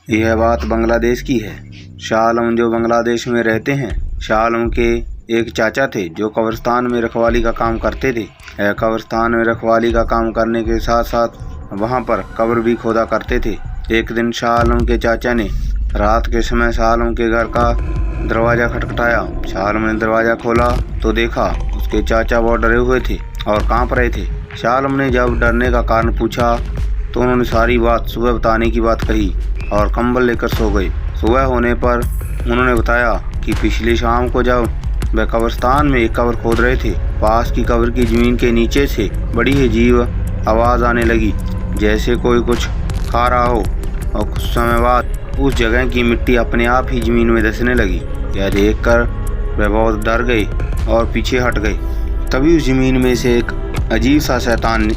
यह बात बांग्लादेश की है। शाह आलम जो बांग्लादेश में रहते हैं, शाह आलम के एक चाचा थे जो कब्रिस्तान में रखवाली का काम करते थे। कब्रिस्तान में रखवाली का काम करने के साथ साथ वहाँ पर कब्र भी खोदा करते थे। एक दिन शाह आलम के चाचा ने रात के समय शाह आलम के घर का दरवाज़ा खटखटाया। शाह आलम ने दरवाज़ा खोला तो देखा उसके चाचा बहुत डरे हुए थे और काँप रहे थे। शाह आलम ने जब डरने का कारण पूछा तो उन्होंने सारी बात सुबह बताने की बात कही और कंबल लेकर सो गए। सुबह होने पर उन्होंने बताया कि पिछली शाम को जब वह कब्रिस्तान में एक कब्र खोद रहे थे, पास की कब्र की ज़मीन के नीचे से बड़ी ही अजीब आवाज़ आने लगी, जैसे कोई कुछ खा रहा हो। और कुछ समय बाद उस जगह की मिट्टी अपने आप ही ज़मीन में धंसने लगी। यह देखकर वह बहुत डर गए और पीछे हट गए। तभी उस ज़मीन में से एक अजीब सा शैतान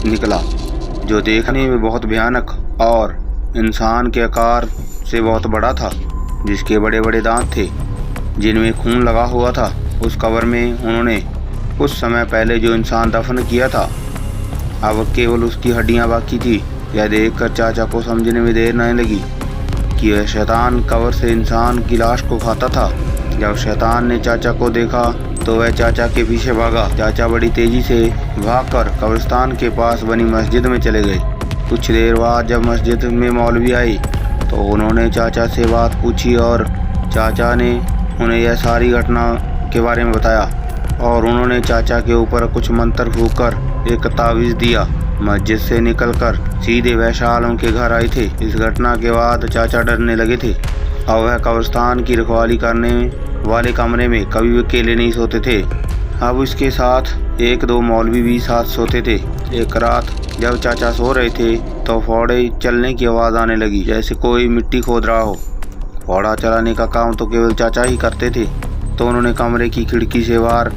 निकला जो देखने में बहुत भयानक और इंसान के आकार से बहुत बड़ा था, जिसके बड़े बड़े दांत थे जिनमें खून लगा हुआ था। उस कब्र में उन्होंने कुछ समय पहले जो इंसान दफन किया था, अब केवल उसकी हड्डियां बाकी थी। यह देखकर चाचा को समझने में देर नहीं लगी कि वह शैतान कब्र से इंसान की लाश को खाता था। जब शैतान ने चाचा को देखा तो वह चाचा के पीछे भागा। चाचा बड़ी तेजी से भागकर कब्रिस्तान के पास बनी मस्जिद में चले गए। कुछ देर बाद जब मस्जिद में मौलवी आए तो उन्होंने चाचा से बात पूछी और चाचा ने उन्हें यह सारी घटना के बारे में बताया और उन्होंने चाचा के ऊपर कुछ मंत्र फूंककर एक तावीज़ दिया। मस्जिद से निकलकर सीधे वह शाह आलम के घर आए थे। इस घटना के बाद चाचा डरने लगे थे और वह कब्रिस्तान की रखवाली करने वाले कमरे में कभी भी अकेले नहीं सोते थे। अब इसके साथ एक दो मौलवी भी साथ सोते थे। एक रात जब चाचा सो रहे थे तो फौड़े चलने की आवाज़ आने लगी, जैसे कोई मिट्टी खोद रहा हो। फौड़ा चलाने का काम तो केवल चाचा ही करते थे। तो उन्होंने कमरे की खिड़की से बाहर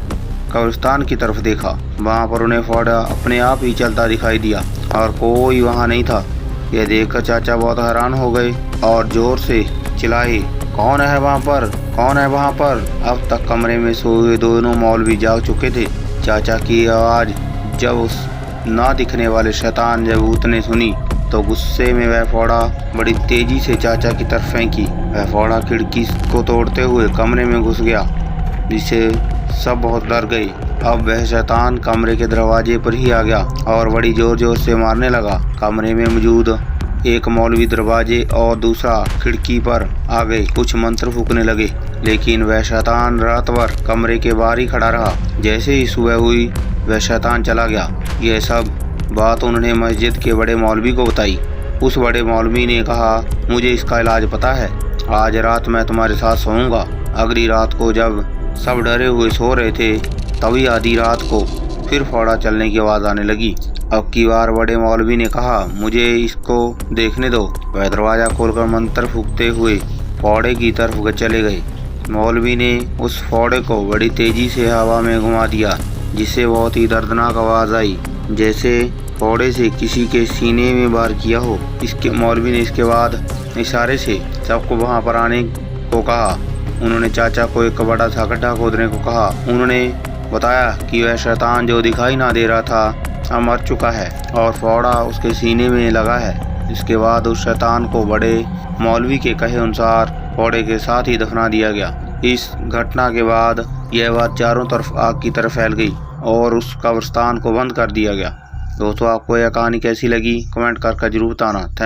कब्रिस्तान की तरफ देखा। वहाँ पर उन्हें फौड़ा अपने आप ही चलता दिखाई दिया और कोई वहाँ नहीं था। यह देखकर चाचा बहुत हैरान हो गए और ज़ोर से चिल्लाए, कौन है वहाँ पर, कौन है वहाँ पर। अब तक कमरे में सोए हुए दोनों मौलवी जाग चुके थे। चाचा की आवाज़ जब उस ना दिखने वाले शैतान जबूत ने सुनी तो गुस्से में वह फौड़ा बड़ी तेजी से चाचा की तरफ फेंकी। वह फौड़ा खिड़की को तोड़ते हुए कमरे में घुस गया, जिससे सब बहुत डर गए। अब वह शैतान कमरे के दरवाजे पर ही आ गया और बड़ी जोर जोर से मारने लगा। कमरे में मौजूद एक मौलवी दरवाजे और दूसरा खिड़की पर आ गए, कुछ मंत्र फूंकने लगे, लेकिन वह शैतान रात भर कमरे के बाहर ही खड़ा रहा। जैसे ही सुबह हुई वह शैतान चला गया। यह सब बात उन्होंने मस्जिद के बड़े मौलवी को बताई। उस बड़े मौलवी ने कहा, मुझे इसका इलाज पता है, आज रात मैं तुम्हारे साथ सोऊंगा। अगली रात को जब सब डरे हुए सो रहे थे तभी आधी रात को फिर फौड़ा चलने की आवाज़ आने लगी। अब की बार बड़े मौलवी ने कहा, मुझे इसको देखने दो। वह दरवाज़ा खोलकर मंत्र फूंकते हुए फौड़े की तरफ चले गए। मौलवी ने उस फौड़े को बड़ी तेज़ी से हवा में घुमा दिया, जिससे बहुत ही दर्दनाक आवाज़ आई, जैसे फौड़े से किसी के सीने में वार किया हो। इसके मौलवी ने इसके बाद इशारे से सबको वहाँ पर आने को कहा। उन्होंने चाचा को एक बड़ा सा गड्ढा खोदने को कहा। उन्होंने बताया कि वह शैतान जो दिखाई ना दे रहा था अब मर चुका है और फौड़ा उसके सीने में लगा है। इसके बाद उस शैतान को बड़े मौलवी के कहे अनुसार फौड़े के साथ ही दफना दिया गया। इस घटना के बाद यह बात चारों तरफ आग की तरह फैल गई और उस कब्रिस्तान को बंद कर दिया गया। दोस्तों, आपको यह कहानी कैसी लगी कमेंट करके जरूर बताना। थैंक्स।